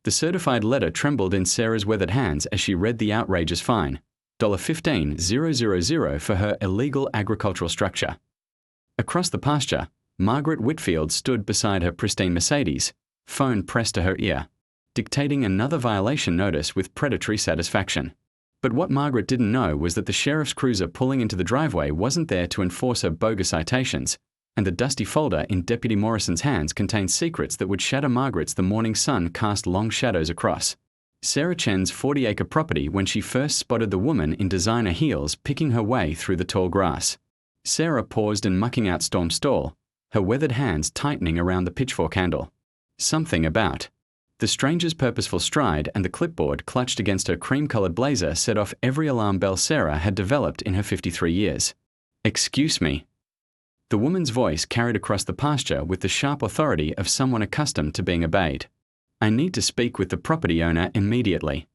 The certified letter trembled in Sarah's weathered hands as she read the outrageous fine, $15,000 for her illegal agricultural structure. Across the pasture, Margaret Whitfield stood beside her pristine Mercedes, phone pressed to her ear, dictating another violation notice with predatory satisfaction. But what Margaret didn't know was that the sheriff's cruiser pulling into the driveway wasn't there to enforce her bogus citations, and the dusty folder in Deputy Morrison's hands contained secrets that would shatter Margaret's the morning sun cast long shadows across. Sarah Chen's 40-acre property when she first spotted the woman in designer heels picking her way through the tall grass. Sarah paused in mucking out Storm's stall, her weathered hands tightening around the pitchfork handle. Something about the stranger's purposeful stride and the clipboard clutched against her cream-colored blazer set off every alarm bell Sarah had developed in her 53 years. "Excuse me." The woman's voice carried across the pasture with the sharp authority of someone accustomed to being obeyed. "I need to speak with the property owner immediately."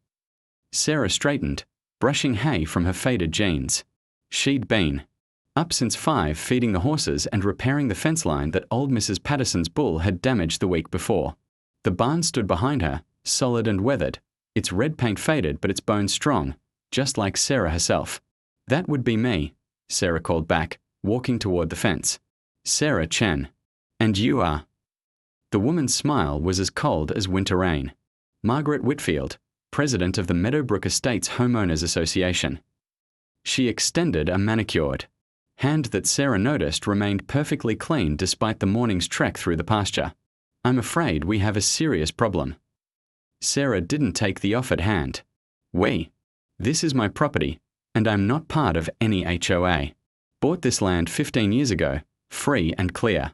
Sarah straightened, brushing hay from her faded jeans. She'd been up since 5 feeding the horses and repairing the fence line that old Mrs. Patterson's bull had damaged the week before. The barn stood behind her, solid and weathered, its red paint faded but its bones strong, just like Sarah herself. "That would be me," Sarah called back, walking toward the fence. "Sarah Chen. And you are?" The woman's smile was as cold as winter rain. "Margaret Whitfield, president of the Meadowbrook Estates Homeowners Association." She extended a manicured hand that Sarah noticed remained perfectly clean despite the morning's trek through the pasture. "I'm afraid we have a serious problem." Sarah didn't take the offered hand. This is my property, and I'm not part of any HOA. Bought this land 15 years ago, free and clear."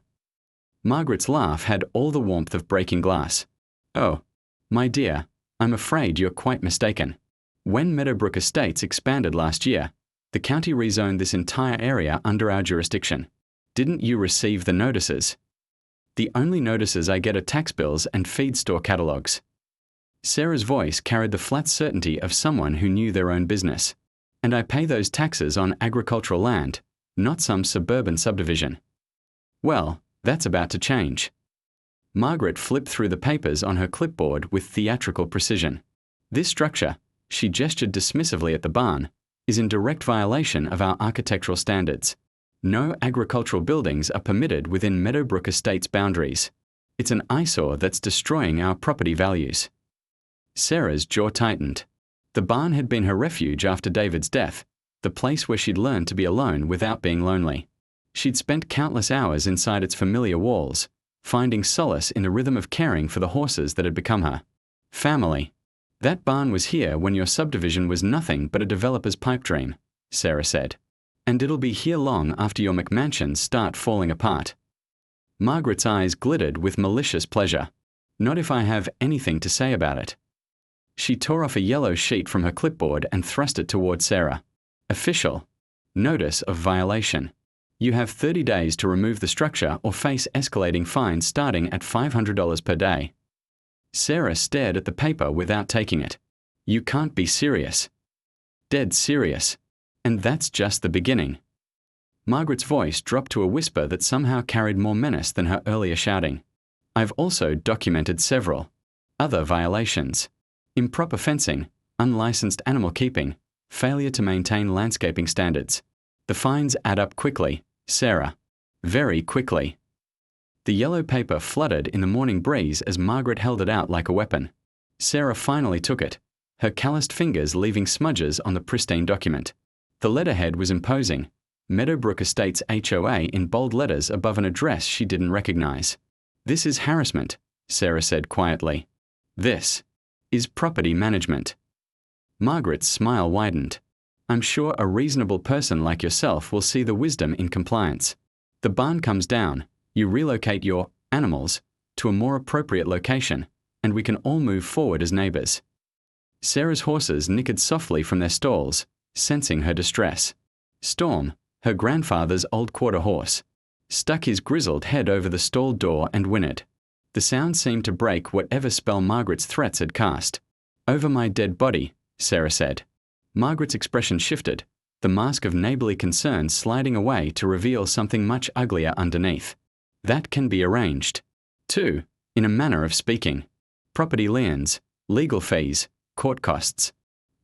Margaret's laugh had all the warmth of breaking glass. "Oh, my dear, I'm afraid you're quite mistaken. When Meadowbrook Estates expanded last year, the county rezoned this entire area under our jurisdiction. Didn't you receive the notices?" "The only notices I get are tax bills and feed store catalogs." Sarah's voice carried the flat certainty of someone who knew their own business. "And I pay those taxes on agricultural land, not some suburban subdivision." "Well, that's about to change." Margaret flipped through the papers on her clipboard with theatrical precision. "This structure," she gestured dismissively at the barn, "is in direct violation of our architectural standards. No agricultural buildings are permitted within Meadowbrook Estates boundaries. It's an eyesore that's destroying our property values." Sarah's jaw tightened. The barn had been her refuge after David's death, the place where she'd learned to be alone without being lonely. She'd spent countless hours inside its familiar walls, finding solace in the rhythm of caring for the horses that had become her family. "That barn was here when your subdivision was nothing but a developer's pipe dream," Sarah said. "And it'll be here long after your McMansions start falling apart." Margaret's eyes glittered with malicious pleasure. "Not if I have anything to say about it." She tore off a yellow sheet from her clipboard and thrust it toward Sarah. "Official. Notice of violation. You have 30 days to remove the structure or face escalating fines starting at $500 per day." Sarah stared at the paper without taking it. "You can't be serious." "Dead serious. And that's just the beginning." Margaret's voice dropped to a whisper that somehow carried more menace than her earlier shouting. "I've also documented several other violations. Improper fencing, unlicensed animal keeping, failure to maintain landscaping standards. The fines add up quickly, Sarah. Very quickly." The yellow paper fluttered in the morning breeze as Margaret held it out like a weapon. Sarah finally took it, her calloused fingers leaving smudges on the pristine document. The letterhead was imposing, Meadowbrook Estates HOA in bold letters above an address she didn't recognize. "This is harassment," Sarah said quietly. "This is property management." Margaret's smile widened. "I'm sure a reasonable person like yourself will see the wisdom in compliance. The barn comes down, you relocate your animals to a more appropriate location, and we can all move forward as neighbors." Sarah's horses nickered softly from their stalls, sensing her distress. Storm, her grandfather's old quarter horse, stuck his grizzled head over the stall door and whinnied. The sound seemed to break whatever spell Margaret's threats had cast. "Over my dead body," Sarah said. Margaret's expression shifted, the mask of neighborly concern sliding away to reveal something much uglier underneath. "That can be arranged, too, in a manner of speaking." property liens, legal fees, court costs.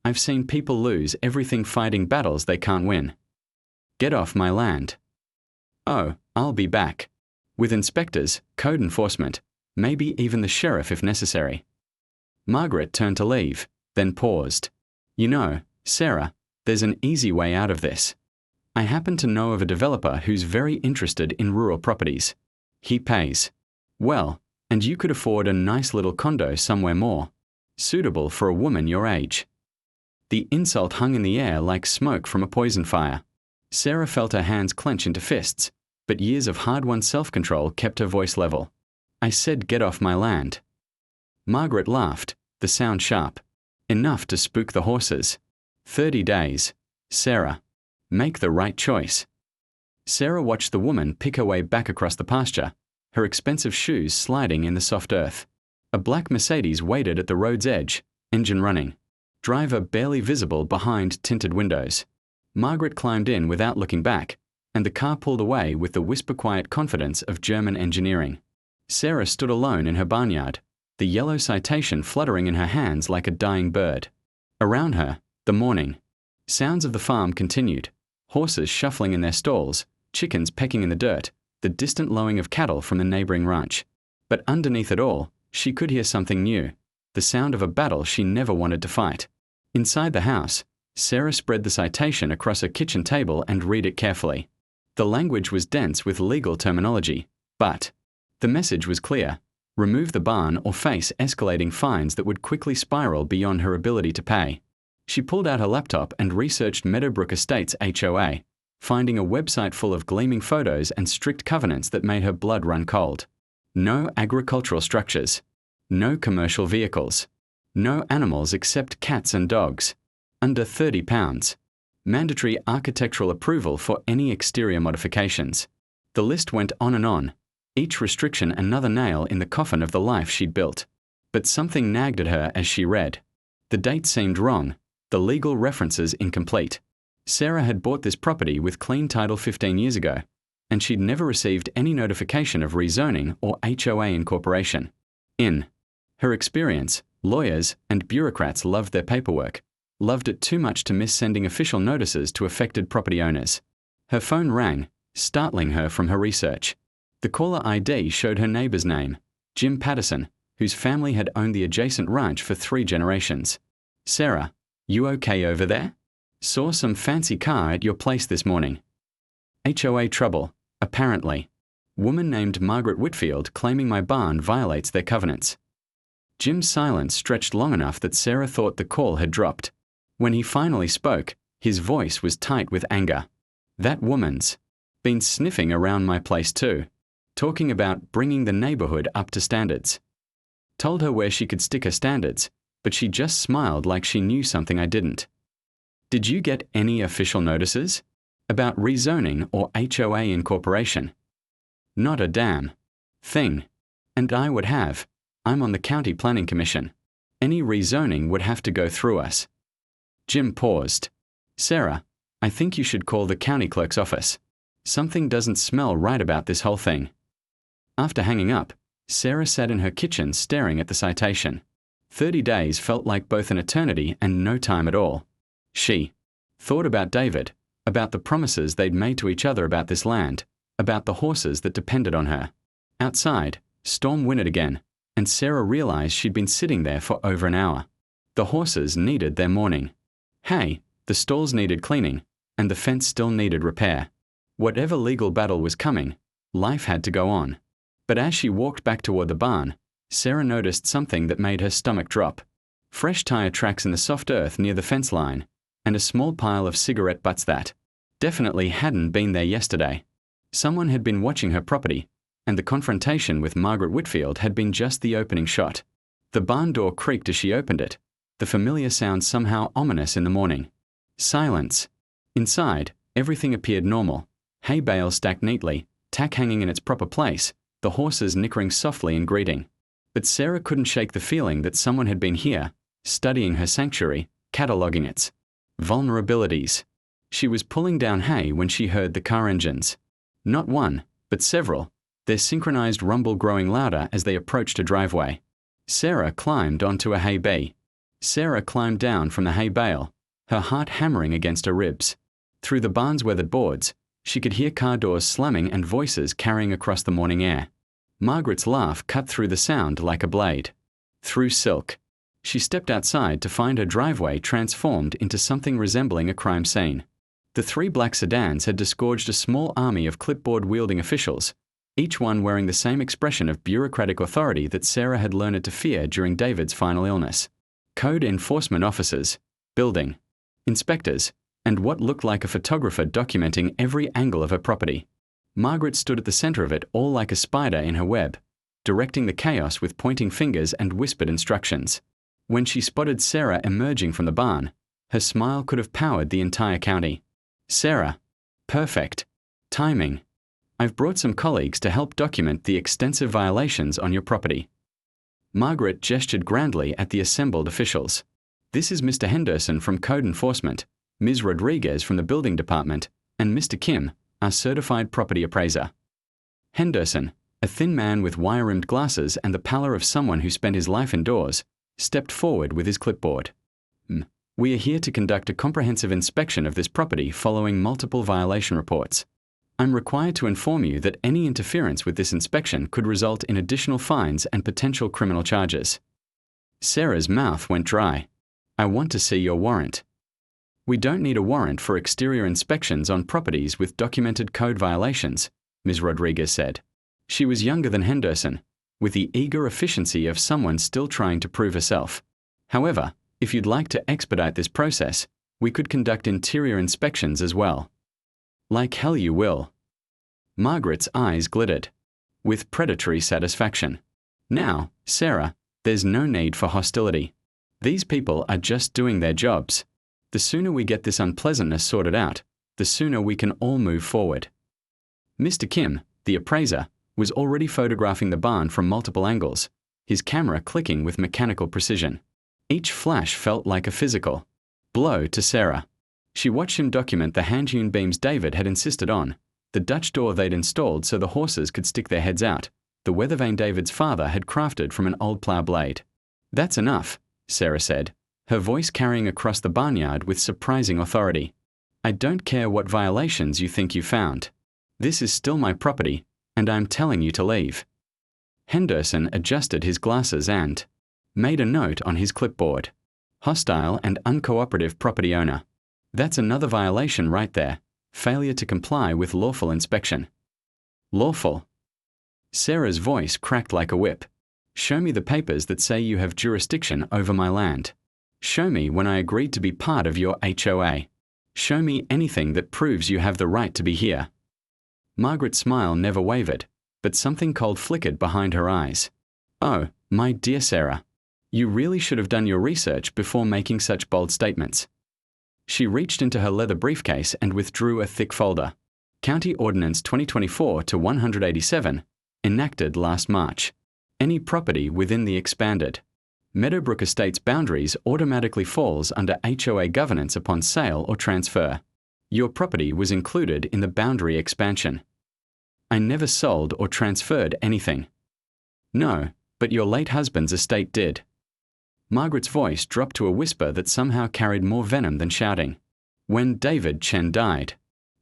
I've seen people lose everything fighting battles they can't win. Get off my land. Oh, I'll be back. With inspectors, code enforcement, maybe even the sheriff if necessary. Margaret turned to leave, then paused. You know, Sarah, there's an easy way out of this. I happen to know of a developer who's very interested in rural properties. He pays well, and you could afford a nice little condo somewhere more suitable for a woman your age. The insult hung in the air like smoke from a poison fire. Sarah felt her hands clench into fists, but years of hard-won self-control kept her voice level. I said get off my land. Margaret laughed, the sound sharp. Enough to spook the horses. 30 days. Sarah. Make the right choice. Sarah watched the woman pick her way back across the pasture, her expensive shoes sliding in the soft earth. A black Mercedes waited at the road's edge, engine running. Driver barely visible behind tinted windows. Margaret climbed in without looking back, and the car pulled away with the whisper-quiet confidence of German engineering. Sarah stood alone in her barnyard, the yellow citation fluttering in her hands like a dying bird. Around her, the morning. Sounds of the farm continued, horses shuffling in their stalls, chickens pecking in the dirt, the distant lowing of cattle from the neighboring ranch. But underneath it all, she could hear something new, the sound of a battle she never wanted to fight. Inside the house, Sarah spread the citation across her kitchen table and read it carefully. The language was dense with legal terminology, but the message was clear. Remove the barn or face escalating fines that would quickly spiral beyond her ability to pay. She pulled out her laptop and researched Meadowbrook Estates HOA, finding a website full of gleaming photos and strict covenants that made her blood run cold. No agricultural structures. No commercial vehicles. No animals except cats and dogs. Under 30 pounds. Mandatory architectural approval for any exterior modifications. The list went on, each restriction another nail in the coffin of the life she'd built. But something nagged at her as she read. The date seemed wrong, the legal references incomplete. Sarah had bought this property with clean title 15 years ago, and she'd never received any notification of rezoning or HOA incorporation. In her experience, lawyers and bureaucrats loved their paperwork, loved it too much to miss sending official notices to affected property owners. Her phone rang, startling her from her research. The caller ID showed her neighbor's name, Jim Patterson, whose family had owned the adjacent ranch for 3 generations. Sarah, you okay over there? Saw some fancy car at your place this morning. HOA trouble, apparently. Woman named Margaret Whitfield claiming my barn violates their covenants. Jim's silence stretched long enough that Sarah thought the call had dropped. When he finally spoke, his voice was tight with anger. That woman's been sniffing around my place too, talking about bringing the neighborhood up to standards. Told her where she could stick her standards, but she just smiled like she knew something I didn't. Did you get any official notices? About rezoning or HOA incorporation? Not a damn thing. And I would have. I'm on the County Planning Commission. Any rezoning would have to go through us. Jim paused. Sarah, I think you should call the county clerk's office. Something doesn't smell right about this whole thing. After hanging up, Sarah sat in her kitchen staring at the citation. 30 days felt like both an eternity and no time at all. She thought about David, about the promises they'd made to each other about this land, about the horses that depended on her. Outside, storm whinnied again, and Sarah realized she'd been sitting there for over an hour. The horses needed their morning. Hey, the stalls needed cleaning, and the fence still needed repair. Whatever legal battle was coming, life had to go on. But as she walked back toward the barn, Sarah noticed something that made her stomach drop. Fresh tire tracks in the soft earth near the fence line, and a small pile of cigarette butts that definitely hadn't been there yesterday. Someone had been watching her property, and the confrontation with Margaret Whitfield had been just the opening shot. The barn door creaked as she opened it, the familiar sound somehow ominous in the morning. Silence. Inside, everything appeared normal. Hay bales stacked neatly, tack hanging in its proper place, the horses nickering softly in greeting. But Sarah couldn't shake the feeling that someone had been here, studying her sanctuary, cataloguing its vulnerabilities. She was pulling down hay when she heard the car engines. Not one, but several, their synchronized rumble growing louder as they approached a driveway. Sarah climbed onto a hay bale. Sarah climbed down from the hay bale, her heart hammering against her ribs. Through the barn's weathered boards, she could hear car doors slamming and voices carrying across the morning air. Margaret's laugh cut through the sound like a blade. Through silk. She stepped outside to find her driveway transformed into something resembling a crime scene. The three black sedans had disgorged a small army of clipboard-wielding officials, each one wearing the same expression of bureaucratic authority that Sarah had learned to fear during David's final illness. Code enforcement officers, building inspectors, and what looked like a photographer documenting every angle of her property. Margaret stood at the center of it all like a spider in her web, directing the chaos with pointing fingers and whispered instructions. When she spotted Sarah emerging from the barn, her smile could have powered the entire county. Sarah. Perfect. Timing. I've brought some colleagues to help document the extensive violations on your property. Margaret gestured grandly at the assembled officials. This is Mr. Henderson from Code Enforcement, Ms. Rodriguez from the Building Department, and Mr. Kim, our certified property appraiser. Henderson, a thin man with wire-rimmed glasses and the pallor of someone who spent his life indoors, stepped forward with his clipboard. We are here to conduct a comprehensive inspection of this property following multiple violation reports. I'm required to inform you that any interference with this inspection could result in additional fines and potential criminal charges. Sarah's mouth went dry. I want to see your warrant. We don't need a warrant for exterior inspections on properties with documented code violations, Ms. Rodriguez said. She was younger than Henderson, with the eager efficiency of someone still trying to prove herself. However, if you'd like to expedite this process, we could conduct interior inspections as well. Like hell you will. Margaret's eyes glittered with predatory satisfaction. Now, Sarah, there's no need for hostility. These people are just doing their jobs. The sooner we get this unpleasantness sorted out, the sooner we can all move forward. Mr. Kim, the appraiser, was already photographing the barn from multiple angles, his camera clicking with mechanical precision. Each flash felt like a physical blow to Sarah. She watched him document the hand-hewn beams David had insisted on, the Dutch door they'd installed so the horses could stick their heads out, the weather vane David's father had crafted from an old plough blade. That's enough, Sarah said, her voice carrying across the barnyard with surprising authority. I don't care what violations you think you found. This is still my property, and I'm telling you to leave. Henderson adjusted his glasses and made a note on his clipboard. Hostile and uncooperative property owner. That's another violation right there. Failure to comply with lawful inspection. Lawful. Sarah's voice cracked like a whip. Show me the papers that say you have jurisdiction over my land. Show me when I agreed to be part of your HOA. Show me anything that proves you have the right to be here. Margaret's smile never wavered, but something cold flickered behind her eyes. Oh, my dear Sarah. You really should have done your research before making such bold statements. She reached into her leather briefcase and withdrew a thick folder. County Ordinance 2024-187, enacted last March. Any property within the expanded Meadowbrook Estate's boundaries automatically falls under HOA governance upon sale or transfer. Your property was included in the boundary expansion. I never sold or transferred anything. No, but your late husband's estate did. Margaret's voice dropped to a whisper that somehow carried more venom than shouting. When David Chen died,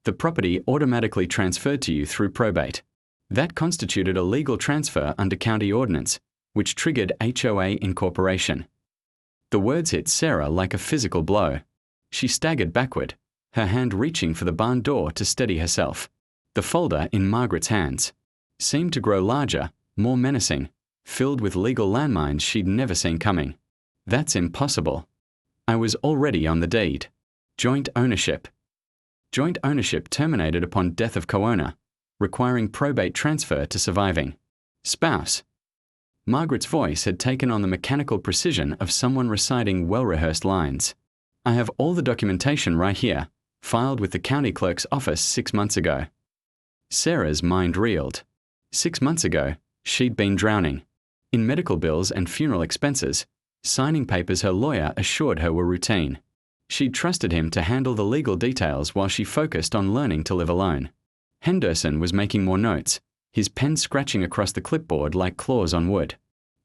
the property automatically transferred to you through probate. That constituted a legal transfer under county ordinance, which triggered HOA incorporation. The words hit Sarah like a physical blow. She staggered backward, her hand reaching for the barn door to steady herself. The folder in Margaret's hands seemed to grow larger, more menacing, filled with legal landmines she'd never seen coming. That's impossible. I was already on the deed. Joint ownership. Joint ownership terminated upon death of co-owner, requiring probate transfer to surviving spouse. Margaret's voice had taken on the mechanical precision of someone reciting well-rehearsed lines. I have all the documentation right here, filed with the county clerk's office 6 months ago. Sarah's mind reeled. 6 months ago, she'd been drowning in medical bills and funeral expenses, signing papers her lawyer assured her were routine. She'd trusted him to handle the legal details while she focused on learning to live alone. Henderson was making more notes, his pen scratching across the clipboard like claws on wood.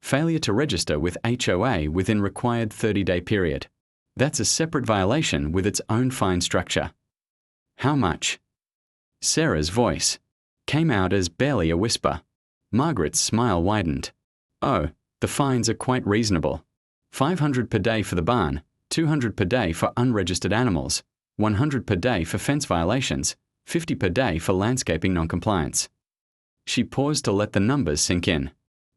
Failure to register with HOA within required 30-day period. That's a separate violation with its own fine structure. How much? Sarah's voice came out as barely a whisper. Margaret's smile widened. Oh, the fines are quite reasonable. $500 per day for the barn, $200 per day for unregistered animals, $100 per day for fence violations, $50 per day for landscaping non-compliance. She paused to let the numbers sink in.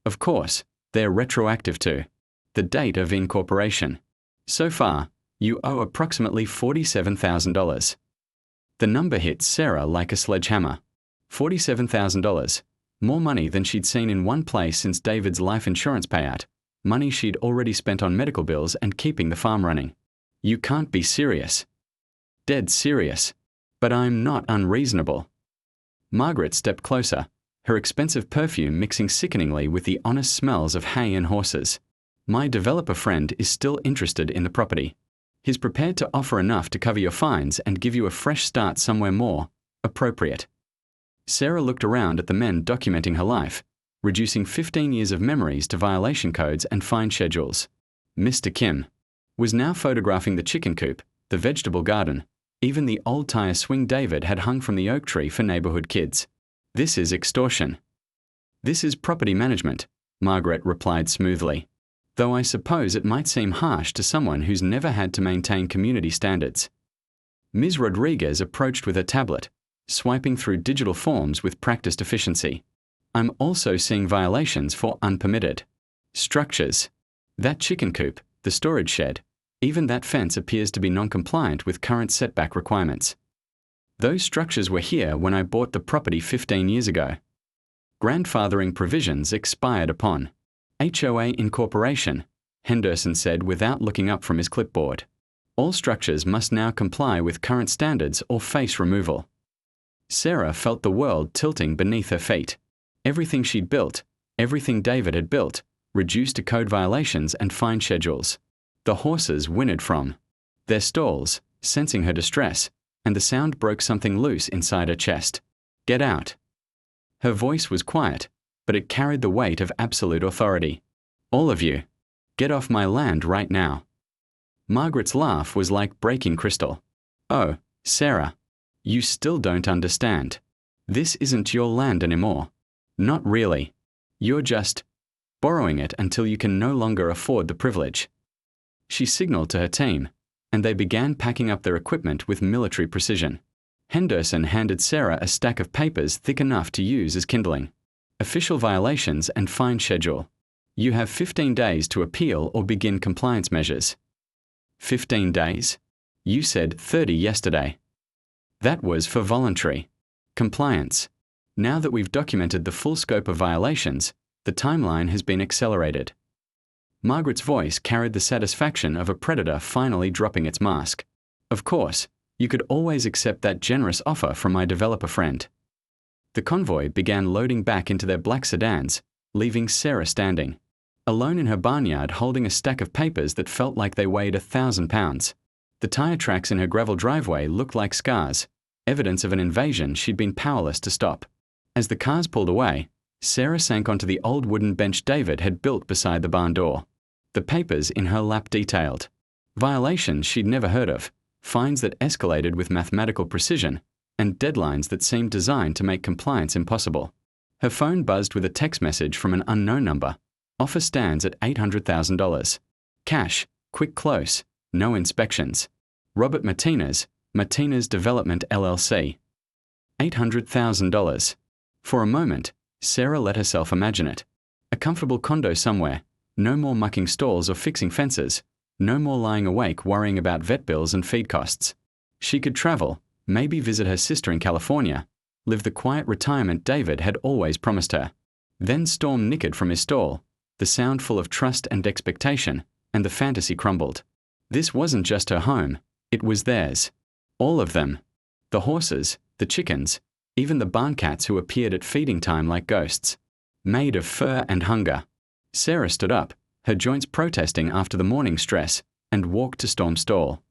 Of course, they're retroactive to the date of incorporation. So far, you owe approximately $47,000. The number hit Sarah like a sledgehammer. $47,000. More money than she'd seen in one place since David's life insurance payout. Money she'd already spent on medical bills and keeping the farm running. You can't be serious. Dead serious. But I'm not unreasonable. Margaret stepped closer, her expensive perfume mixing sickeningly with the honest smells of hay and horses. My developer friend is still interested in the property. He's prepared to offer enough to cover your fines and give you a fresh start somewhere more appropriate. Sarah looked around at the men documenting her life, reducing 15 years of memories to violation codes and fine schedules. Mr. Kim was now photographing the chicken coop, the vegetable garden, even the old tire swing David had hung from the oak tree for neighborhood kids. This is extortion. This is property management, Margaret replied smoothly. Though I suppose it might seem harsh to someone who's never had to maintain community standards. Ms. Rodriguez approached with her tablet, swiping through digital forms with practiced efficiency. I'm also seeing violations for unpermitted structures. That chicken coop, the storage shed, even that fence appears to be non-compliant with current setback requirements. Those structures were here when I bought the property 15 years ago. Grandfathering provisions expired upon HOA incorporation, Henderson said without looking up from his clipboard. All structures must now comply with current standards or face removal. Sarah felt the world tilting beneath her feet. Everything she'd built, everything David had built, reduced to code violations and fine schedules. The horses whinnied from their stalls, sensing her distress, and the sound broke something loose inside her chest. Get out. Her voice was quiet, but it carried the weight of absolute authority. All of you, get off my land right now. Margaret's laugh was like breaking crystal. Oh, Sarah, you still don't understand. This isn't your land anymore. Not really. You're just borrowing it until you can no longer afford the privilege. She signaled to her team, and they began packing up their equipment with military precision. Henderson handed Sarah a stack of papers thick enough to use as kindling. Official violations and fine schedule. You have 15 days to appeal or begin compliance measures. 15 days? You said 30 yesterday. That was for voluntary compliance. Now that we've documented the full scope of violations, the timeline has been accelerated. Margaret's voice carried the satisfaction of a predator finally dropping its mask. Of course, you could always accept that generous offer from my developer friend. The convoy began loading back into their black sedans, leaving Sarah standing, alone in her barnyard holding a stack of papers that felt like they weighed 1,000 pounds. The tire tracks in her gravel driveway looked like scars, evidence of an invasion she'd been powerless to stop. As the cars pulled away, Sarah sank onto the old wooden bench David had built beside the barn door. The papers in her lap detailed violations she'd never heard of, fines that escalated with mathematical precision, and deadlines that seemed designed to make compliance impossible. Her phone buzzed with a text message from an unknown number. Offer stands at $800,000. Cash, quick close, no inspections. Robert Martinez Development LLC. $800,000. For a moment, Sarah let herself imagine it. A comfortable condo somewhere, no more mucking stalls or fixing fences, no more lying awake worrying about vet bills and feed costs. She could travel, maybe visit her sister in California, live the quiet retirement David had always promised her. Then Storm nickered from his stall, the sound full of trust and expectation, and the fantasy crumbled. This wasn't just her home, it was theirs. All of them. The horses, the chickens, even the barn cats who appeared at feeding time like ghosts. Made of fur and hunger. Sarah stood up, her joints protesting after the morning stress, and walked to Storm's stall.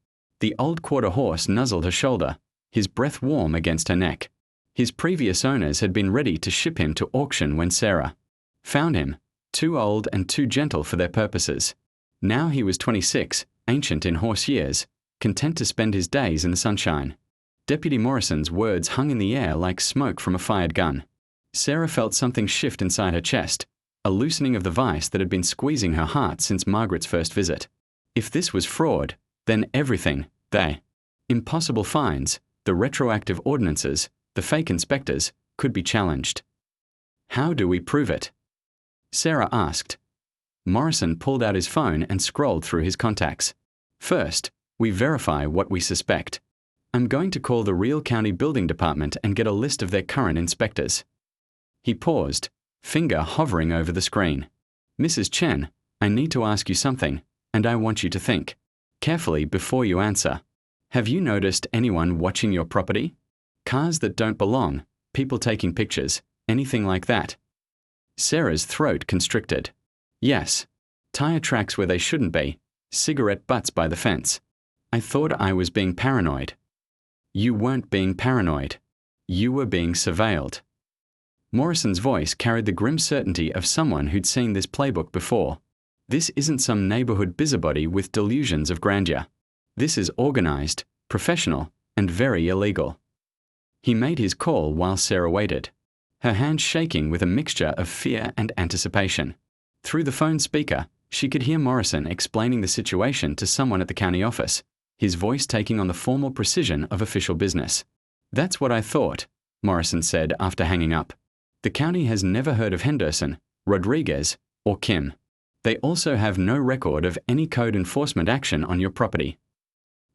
The old quarter horse nuzzled her shoulder, his breath warm against her neck. His previous owners had been ready to ship him to auction when Sarah found him, Too old and too gentle for their purposes. Now he was 26, ancient in horse years, content to spend his days in the sunshine. Deputy Morrison's words hung in the air like smoke from a fired gun. Sarah felt something shift inside her chest, a loosening of the vice that had been squeezing her heart since Margaret's first visit. If this was fraud, then everything, the impossible fines, the retroactive ordinances, the fake inspectors, could be challenged. How do we prove it? Sarah asked. Morrison pulled out his phone and scrolled through his contacts. First, we verify what we suspect. I'm going to call the Real County Building Department and get a list of their current inspectors. He paused, finger hovering over the screen. Mrs. Chen, I need to ask you something, and I want you to think carefully before you answer. Have you noticed anyone watching your property? Cars that don't belong, people taking pictures, anything like that? Sarah's throat constricted. Yes. Tire tracks where they shouldn't be, cigarette butts by the fence. I thought I was being paranoid. You weren't being paranoid. You were being surveilled. Morrison's voice carried the grim certainty of someone who'd seen this playbook before. This isn't some neighborhood busybody with delusions of grandeur. This is organized, professional, and very illegal. He made his call while Sarah waited, her hands shaking with a mixture of fear and anticipation. Through the phone speaker, she could hear Morrison explaining the situation to someone at the county office, his voice taking on the formal precision of official business. That's what I thought, Morrison said after hanging up. The county has never heard of Henderson, Rodriguez, or Kim. They also have no record of any code enforcement action on your property.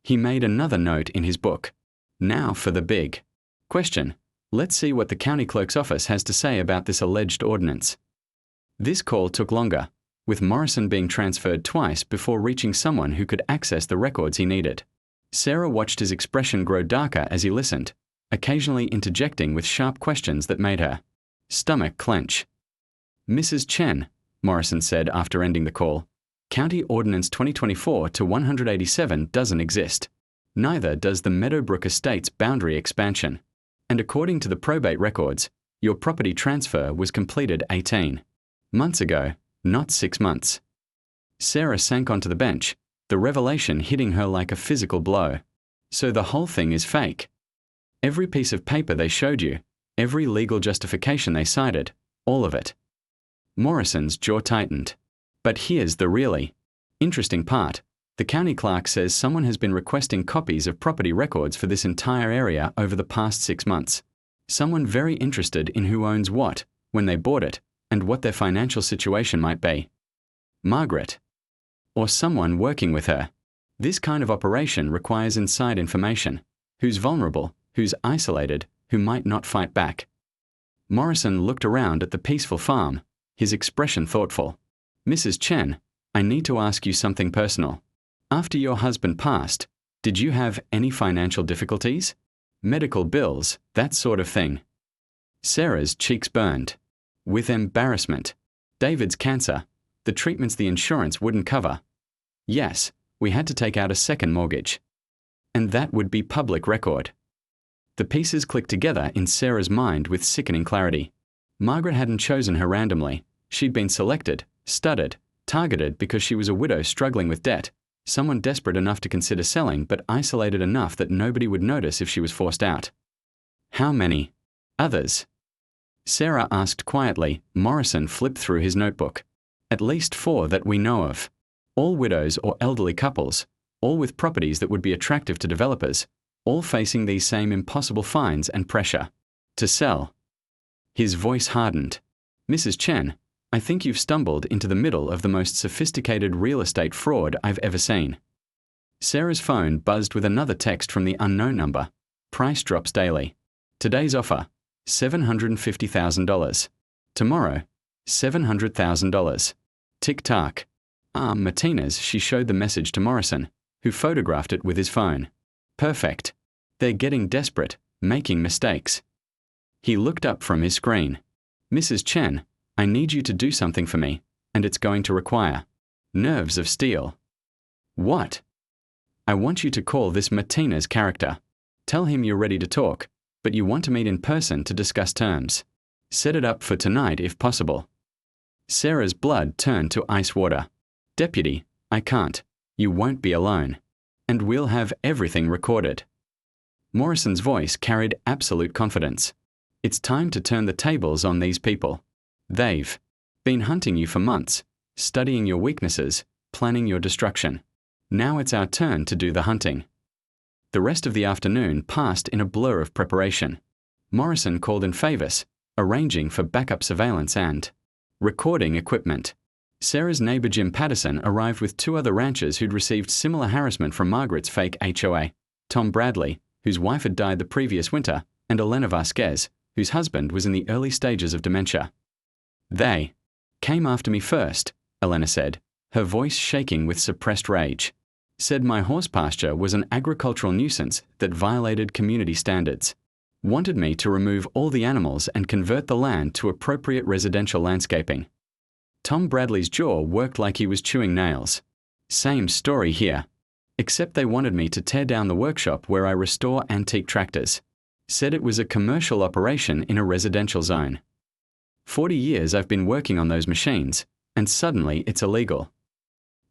He made another note in his book. Now for the big question. Let's see what the county clerk's office has to say about this alleged ordinance. This call took longer, with Morrison being transferred twice before reaching someone who could access the records he needed. Sarah watched his expression grow darker as he listened, occasionally interjecting with sharp questions that made her stomach clench. Mrs. Chen, Morrison said after ending the call, County Ordinance 2024-187 doesn't exist. Neither does the Meadowbrook Estates boundary expansion. And according to the probate records, your property transfer was completed 18 months ago, not 6 months. Sarah sank onto the bench, the revelation hitting her like a physical blow. So the whole thing is fake. Every piece of paper they showed you, every legal justification they cited, all of it. Morrison's jaw tightened. But here's the really interesting part. The county clerk says someone has been requesting copies of property records for this entire area over the past 6 months. Someone very interested in who owns what, when they bought it, and what their financial situation might be. Margaret. Or someone working with her. This kind of operation requires inside information. Who's vulnerable, who's isolated, who might not fight back. Morrison looked around at the peaceful farm, his expression thoughtful. Mrs. Chen, I need to ask you something personal. After your husband passed, did you have any financial difficulties? Medical bills, that sort of thing. Sarah's cheeks burned. With embarrassment. David's cancer, the treatments the insurance wouldn't cover. Yes, we had to take out a second mortgage. And that would be public record. The pieces clicked together in Sarah's mind with sickening clarity. Margaret hadn't chosen her randomly. She'd been selected, studied, targeted because she was a widow struggling with debt, someone desperate enough to consider selling but isolated enough that nobody would notice if she was forced out. How many others? Sarah asked quietly. Morrison flipped through his notebook. At least 4 that we know of. All widows or elderly couples, all with properties that would be attractive to developers, all facing these same impossible fines and pressure. To sell. His voice hardened. Mrs. Chen, I think you've stumbled into the middle of the most sophisticated real estate fraud I've ever seen. Sarah's phone buzzed with another text from the unknown number. Price drops daily. Today's offer, $750,000. Tomorrow, $700,000. Tick-tock. Martinez, she showed the message to Morrison, who photographed it with his phone. Perfect. They're getting desperate, making mistakes. He looked up from his screen. Mrs. Chen, I need you to do something for me, and it's going to require nerves of steel. What? I want you to call this Martinez character. Tell him you're ready to talk, but you want to meet in person to discuss terms. Set it up for tonight if possible. Sarah's blood turned to ice water. Deputy, I can't. You won't be alone. And we'll have everything recorded. Morrison's voice carried absolute confidence. It's time to turn the tables on these people. They've been hunting you for months, studying your weaknesses, planning your destruction. Now it's our turn to do the hunting. The rest of the afternoon passed in a blur of preparation. Morrison called in favors, arranging for backup surveillance and recording equipment. Sarah's neighbor Jim Patterson arrived with 2 other ranchers who'd received similar harassment from Margaret's fake HOA, Tom Bradley, whose wife had died the previous winter, and Elena Vasquez, whose husband was in the early stages of dementia. They came after me first, Elena said, her voice shaking with suppressed rage. Said my horse pasture was an agricultural nuisance that violated community standards. Wanted me to remove all the animals and convert the land to appropriate residential landscaping. Tom Bradley's jaw worked like he was chewing nails. Same story here. Except they wanted me to tear down the workshop where I restore antique tractors. Said it was a commercial operation in a residential zone. 40 years I've been working on those machines, and suddenly it's illegal.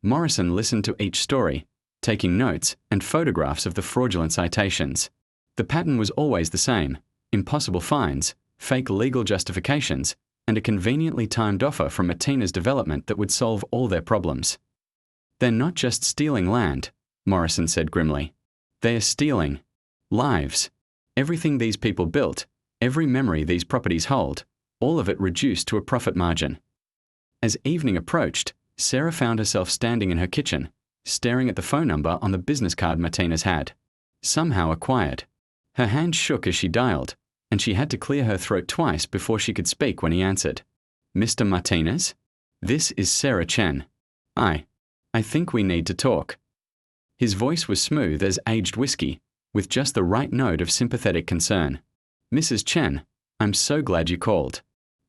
Morrison listened to each story, taking notes and photographs of the fraudulent citations. The pattern was always the same: impossible fines, fake legal justifications, and a conveniently timed offer from Matina's development that would solve all their problems. They're not just stealing land, Morrison said grimly. They're stealing lives. Everything these people built, every memory these properties hold, all of it reduced to a profit margin. As evening approached, Sarah found herself standing in her kitchen, staring at the phone number on the business card Martinez had somehow acquired. Her hand shook as she dialed, and she had to clear her throat twice before she could speak when he answered. Mr. Martinez? This is Sarah Chen. I think we need to talk. His voice was smooth as aged whiskey, with just the right note of sympathetic concern. Mrs. Chen, I'm so glad you called.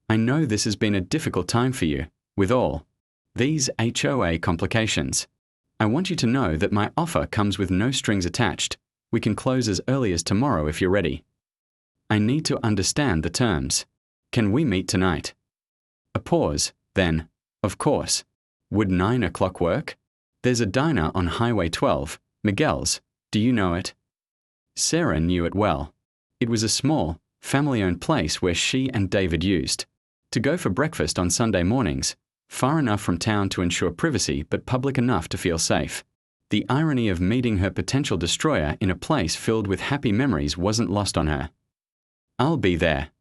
I know this has been a difficult time for you, with all these HOA complications. I want you to know that my offer comes with no strings attached. We can close as early as tomorrow if you're ready. I need to understand the terms. Can we meet tonight? A pause, then, of course. Would 9 o'clock work? There's a diner on Highway 12, Miguel's. Do you know it? Sarah knew it well. It was a small, family-owned place where she and David used to go for breakfast on Sunday mornings, far enough from town to ensure privacy but public enough to feel safe. The irony of meeting her potential destroyer in a place filled with happy memories wasn't lost on her. I'll be there.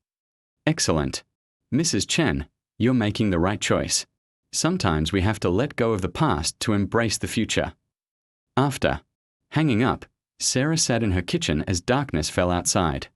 Excellent. Mrs. Chen, you're making the right choice. Sometimes we have to let go of the past to embrace the future. After hanging up, Sarah sat in her kitchen as darkness fell outside.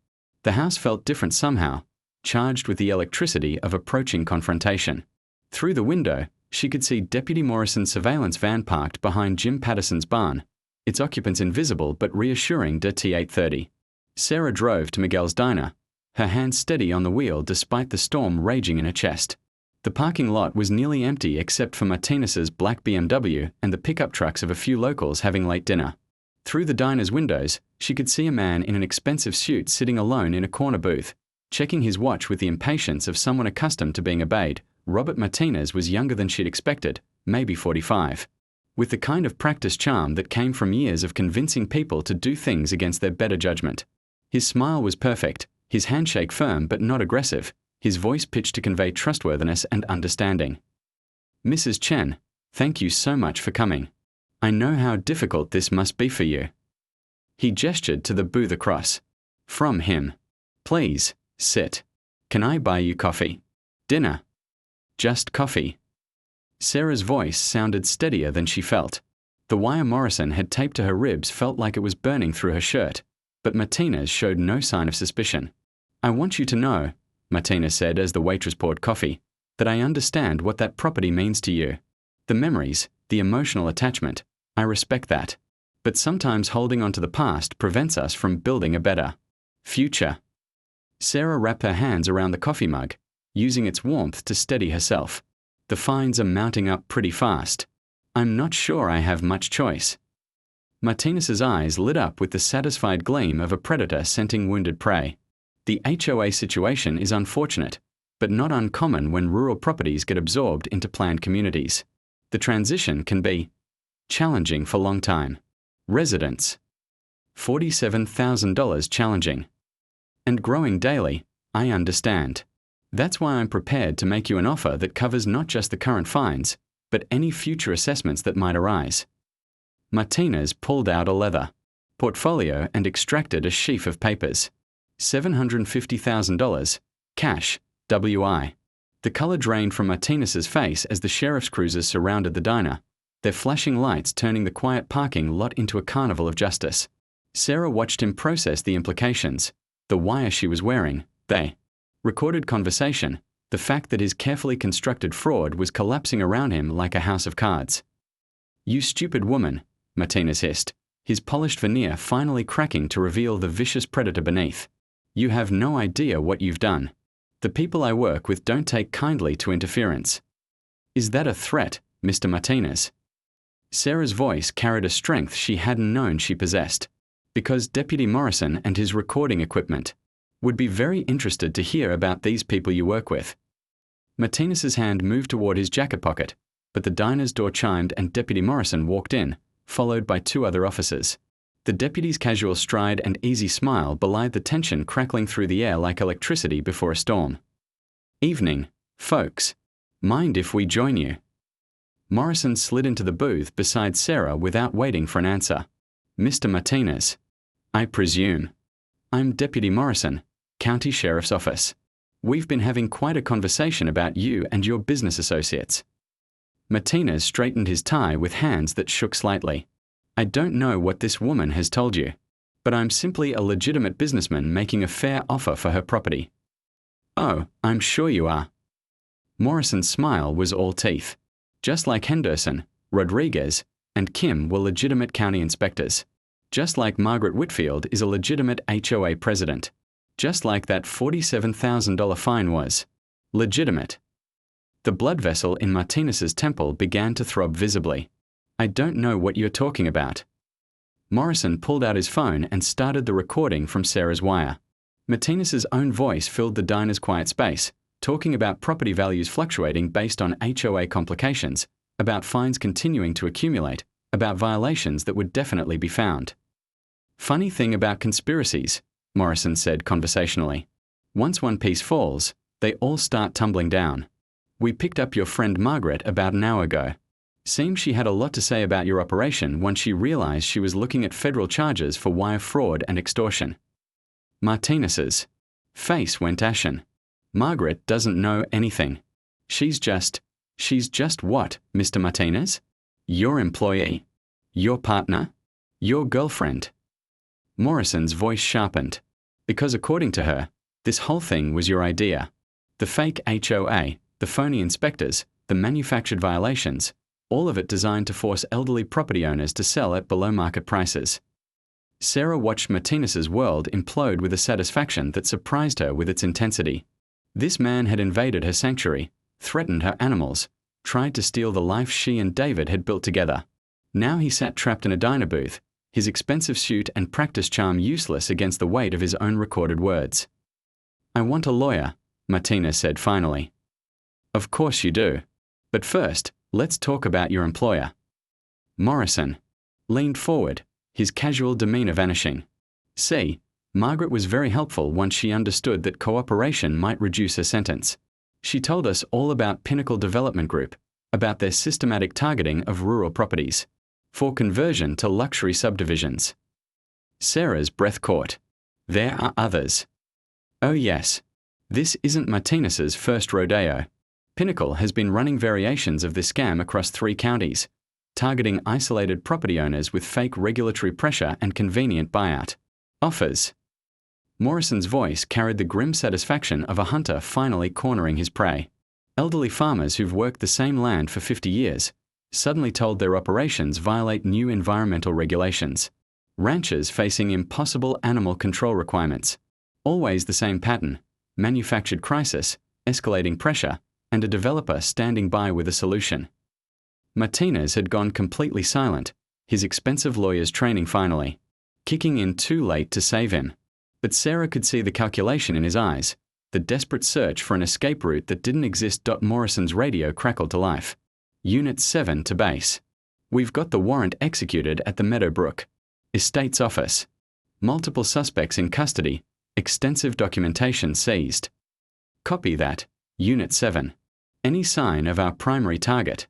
The house felt different somehow, charged with the electricity of approaching confrontation. Through the window, she could see Deputy Morrison's surveillance van parked behind Jim Patterson's barn, its occupants invisible but reassuring to T830. Sarah drove to Miguel's diner, her hand steady on the wheel despite the storm raging in her chest. The parking lot was nearly empty except for Martinez's black BMW and the pickup trucks of a few locals having late dinner. Through the diner's windows, she could see a man in an expensive suit sitting alone in a corner booth, checking his watch with the impatience of someone accustomed to being obeyed. Robert Martinez was younger than she'd expected, maybe 45. With the kind of practiced charm that came from years of convincing people to do things against their better judgment. His smile was perfect, his handshake firm but not aggressive, his voice pitched to convey trustworthiness and understanding. Mrs. Chen, thank you so much for coming. I know how difficult this must be for you. He gestured to the booth across from him. Please, sit. Can I buy you coffee? Dinner? Just coffee. Sarah's voice sounded steadier than she felt. The wire Morrison had taped to her ribs felt like it was burning through her shirt, but Martinez showed no sign of suspicion. I want you to know, Martinez said as the waitress poured coffee, that I understand what that property means to you. The memories, the emotional attachment, I respect that. But sometimes holding on to the past prevents us from building a better future. Sarah wrapped her hands around the coffee mug, using its warmth to steady herself. The fines are mounting up pretty fast. I'm not sure I have much choice. Martinez's eyes lit up with the satisfied gleam of a predator scenting wounded prey. The HOA situation is unfortunate, but not uncommon when rural properties get absorbed into planned communities. The transition can be challenging for long time. Residents. $47,000 challenging. And growing daily. I understand. That's why I'm prepared to make you an offer that covers not just the current fines, but any future assessments that might arise. Martinez pulled out a leather portfolio and extracted a sheaf of papers. $750,000, cash, WI. The color drained from Martinez's face as the sheriff's cruisers surrounded the diner, their flashing lights turning the quiet parking lot into a carnival of justice. Sarah watched him process the implications, the wire she was wearing, they recorded conversation, the fact that his carefully constructed fraud was collapsing around him like a house of cards. "You stupid woman," Martinez hissed, his polished veneer finally cracking to reveal the vicious predator beneath. "You have no idea what you've done. The people I work with don't take kindly to interference." "Is that a threat, Mr. Martinez?" Sarah's voice carried a strength she hadn't known she possessed. "Because Deputy Morrison and his recording equipment would be very interested to hear about these people you work with." Martinez's hand moved toward his jacket pocket, but the diner's door chimed and Deputy Morrison walked in, followed by 2 other officers. The deputy's casual stride and easy smile belied the tension crackling through the air like electricity before a storm. "Evening, folks. Mind if we join you?" Morrison slid into the booth beside Sarah without waiting for an answer. "Mr. Martinez, I presume." "I'm Deputy Morrison, County Sheriff's Office. We've been having quite a conversation about you and your business associates." Martinez straightened his tie with hands that shook slightly. "I don't know what this woman has told you, but I'm simply a legitimate businessman making a fair offer for her property." "Oh, I'm sure you are." Morrison's smile was all teeth. Just like Henderson, Rodriguez, and Kim were legitimate county inspectors. Just like Margaret Whitfield is a legitimate HOA president. Just like that $47,000 fine was legitimate. The blood vessel in Martinez's temple began to throb visibly. "I don't know what you're talking about." Morrison pulled out his phone and started the recording from Sarah's wire. Martinez's own voice filled the diner's quiet space, talking about property values fluctuating based on HOA complications, about fines continuing to accumulate, about violations that would definitely be found. "Funny thing about conspiracies," Morrison said conversationally. "Once one piece falls, they all start tumbling down. We picked up your friend Margaret about an hour ago. Seems she had a lot to say about your operation once she realized she was looking at federal charges for wire fraud and extortion." Martinez's face went ashen. "Margaret doesn't know anything. She's just what, Mr. Martinez? Your employee? Your partner? Your girlfriend?" Morrison's voice sharpened. "Because according to her, this whole thing was your idea. The fake HOA, the phony inspectors, the manufactured violations, all of it designed to force elderly property owners to sell at below market prices." Sarah watched Martinez's world implode with a satisfaction that surprised her with its intensity. This man had invaded her sanctuary, threatened her animals, tried to steal the life she and David had built together. Now he sat trapped in a diner booth, his expensive suit and practice charm useless against the weight of his own recorded words. "I want a lawyer," Martinez said finally. "Of course you do. But first, let's talk about your employer." Morrison leaned forward, his casual demeanor vanishing. "See, Margaret was very helpful once she understood that cooperation might reduce her sentence. She told us all about Pinnacle Development Group, about their systematic targeting of rural properties, for conversion to luxury subdivisions." Sarah's breath caught. "There are others." "Oh yes. This isn't Martinez's first rodeo. Pinnacle has been running variations of this scam across 3 counties, targeting isolated property owners with fake regulatory pressure and convenient buyout offers." Morrison's voice carried the grim satisfaction of a hunter finally cornering his prey. Elderly farmers who've worked the same land for 50 years, suddenly told their operations violate new environmental regulations. Ranchers facing impossible animal control requirements. Always the same pattern: manufactured crisis, escalating pressure, and a developer standing by with a solution. Martinez had gone completely silent, his expensive lawyer's training finally kicking in too late to save him. But Sarah could see the calculation in his eyes, The desperate search for an escape route that didn't exist. Morrison's radio crackled to life. Unit 7 to base. We've got the warrant executed at the Meadowbrook Estates office. Multiple suspects in custody. Extensive documentation seized. Copy that, Unit 7. Any sign of our primary target?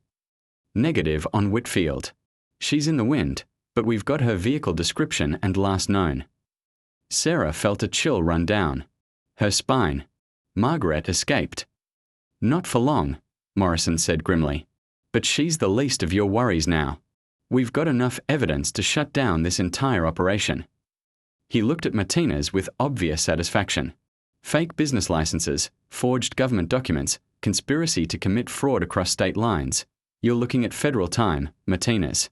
Negative on Whitfield. She's in the wind, but we've got her vehicle description and last known. Sarah felt a chill run down her spine. Margaret escaped. Not for long, Morrison said grimly. But she's the least of your worries now. We've got enough evidence to shut down this entire operation. He looked at Martinez with obvious satisfaction. Fake business licenses, forged government documents, conspiracy to commit fraud across state lines. You're looking at federal time, Martinez.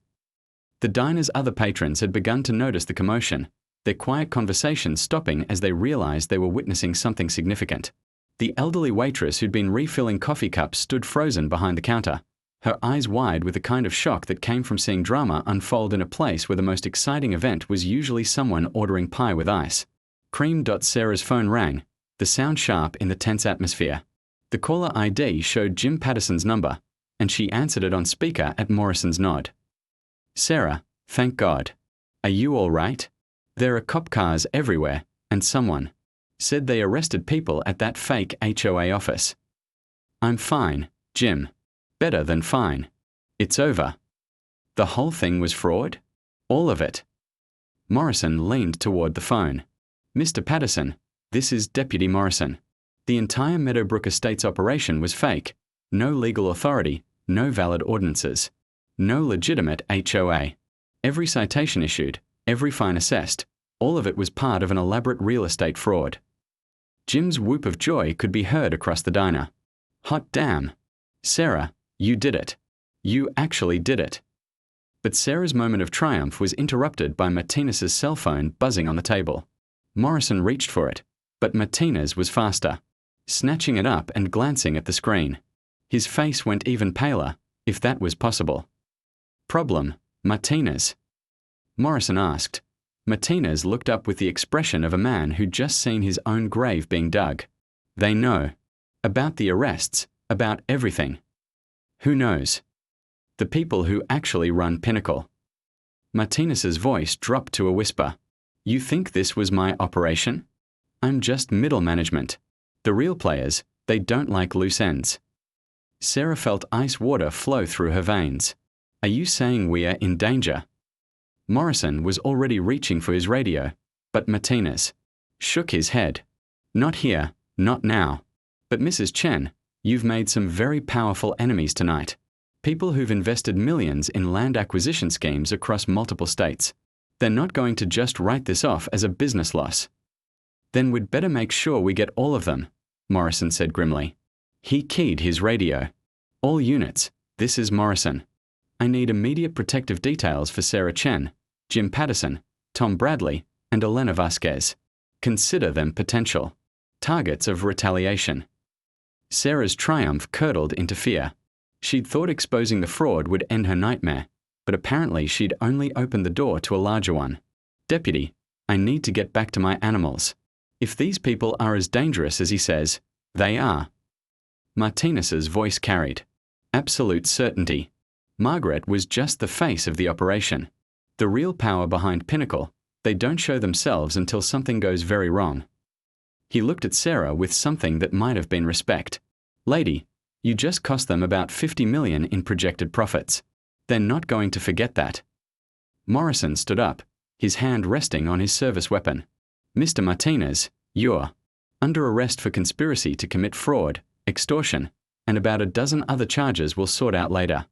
The diner's other patrons had begun to notice the commotion, their quiet conversations stopping as they realized they were witnessing something significant. The elderly waitress who'd been refilling coffee cups stood frozen behind the counter, her eyes wide with the kind of shock that came from seeing drama unfold in a place where the most exciting event was usually someone ordering pie with ice. Cream. Sarah's phone rang, the sound sharp in the tense atmosphere. The caller ID showed Jim Patterson's number, and she answered it on speaker at Morrison's nod. Sarah, thank God. Are you all right? There are cop cars everywhere, and someone said they arrested people at that fake HOA office. I'm fine, Jim. Better than fine. It's over. The whole thing was fraud? All of it. Morrison leaned toward the phone. Mr. Patterson, this is Deputy Morrison. The entire Meadowbrook Estates operation was fake. No legal authority, no valid ordinances. No legitimate HOA. Every citation issued, every fine assessed, all of it was part of an elaborate real estate fraud. Jim's whoop of joy could be heard across the diner. Hot damn. Sarah, you did it. You actually did it. But Sarah's moment of triumph was interrupted by Martinez's cell phone buzzing on the table. Morrison reached for it, but Martinez was faster, snatching it up and glancing at the screen. His face went even paler, if that was possible. Problem, Martinez? Morrison asked. Martinez looked up with the expression of a man who'd just seen his own grave being dug. They know. About the arrests, about everything. Who knows? The people who actually run Pinnacle. Martinez's voice dropped to a whisper. You think this was my operation? I'm just middle management. The real players, they don't like loose ends. Sarah felt ice water flow through her veins. Are you saying we are in danger? Morrison was already reaching for his radio, but Martinez shook his head. Not here, not now. But Mrs. Chen, you've made some very powerful enemies tonight. People who've invested millions in land acquisition schemes across multiple states. They're not going to just write this off as a business loss. Then we'd better make sure we get all of them, Morrison said grimly. He keyed his radio. All units, this is Morrison. I need immediate protective details for Sarah Chen, Jim Patterson, Tom Bradley, and Elena Vasquez. Consider them potential targets of retaliation. Sarah's triumph curdled into fear. She'd thought exposing the fraud would end her nightmare, but apparently she'd only opened the door to a larger one. Deputy, I need to get back to my animals. If these people are as dangerous as he says, they are. Martinez's voice carried absolute certainty. Margaret was just the face of the operation. The real power behind Pinnacle, they don't show themselves until something goes very wrong. He looked at Sarah with something that might have been respect. Lady, you just cost them about $50 million in projected profits. They're not going to forget that. Morrison stood up, his hand resting on his service weapon. Mr. Martinez, you're under arrest for conspiracy to commit fraud, extortion, and about a dozen other charges we'll sort out later.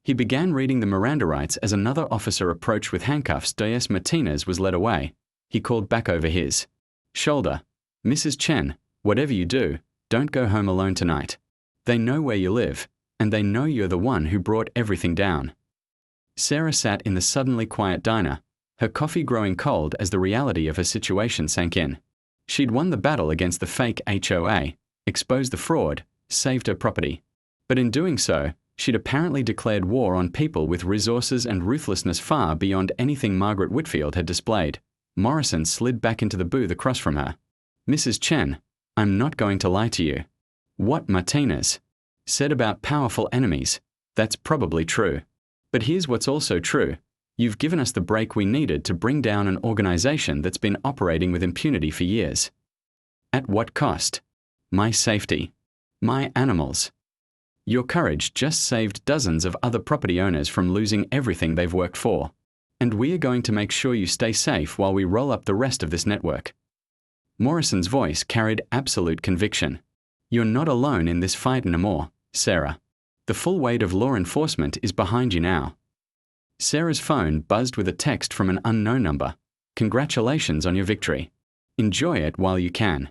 He began reading the Miranda rights as another officer approached with handcuffs. As Martinez was led away, he called back over his shoulder. Mrs. Chen, whatever you do, don't go home alone tonight. They know where you live, and they know you're the one who brought everything down. Sarah sat in the suddenly quiet diner, her coffee growing cold as the reality of her situation sank in. She'd won the battle against the fake HOA, exposed the fraud, saved her property. But in doing so, she'd apparently declared war on people with resources and ruthlessness far beyond anything Margaret Whitfield had displayed. Morrison slid back into the booth across from her. Mrs. Chen, I'm not going to lie to you. What Martinez said about powerful enemies, that's probably true. But here's what's also true. You've given us the break we needed to bring down an organization that's been operating with impunity for years. At what cost? My safety. My animals. Your courage just saved dozens of other property owners from losing everything they've worked for. And we are going to make sure you stay safe while we roll up the rest of this network. Morrison's voice carried absolute conviction. You're not alone in this fight anymore, Sarah. The full weight of law enforcement is behind you now. Sarah's phone buzzed with a text from an unknown number. Congratulations on your victory. Enjoy it while you can.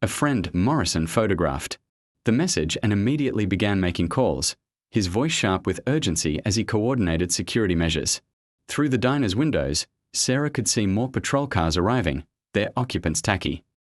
A friend Morrison photographed the message and immediately began making calls, his voice sharp with urgency as he coordinated security measures. Through the diner's windows, Sarah could see more patrol cars arriving, their occupants tacky.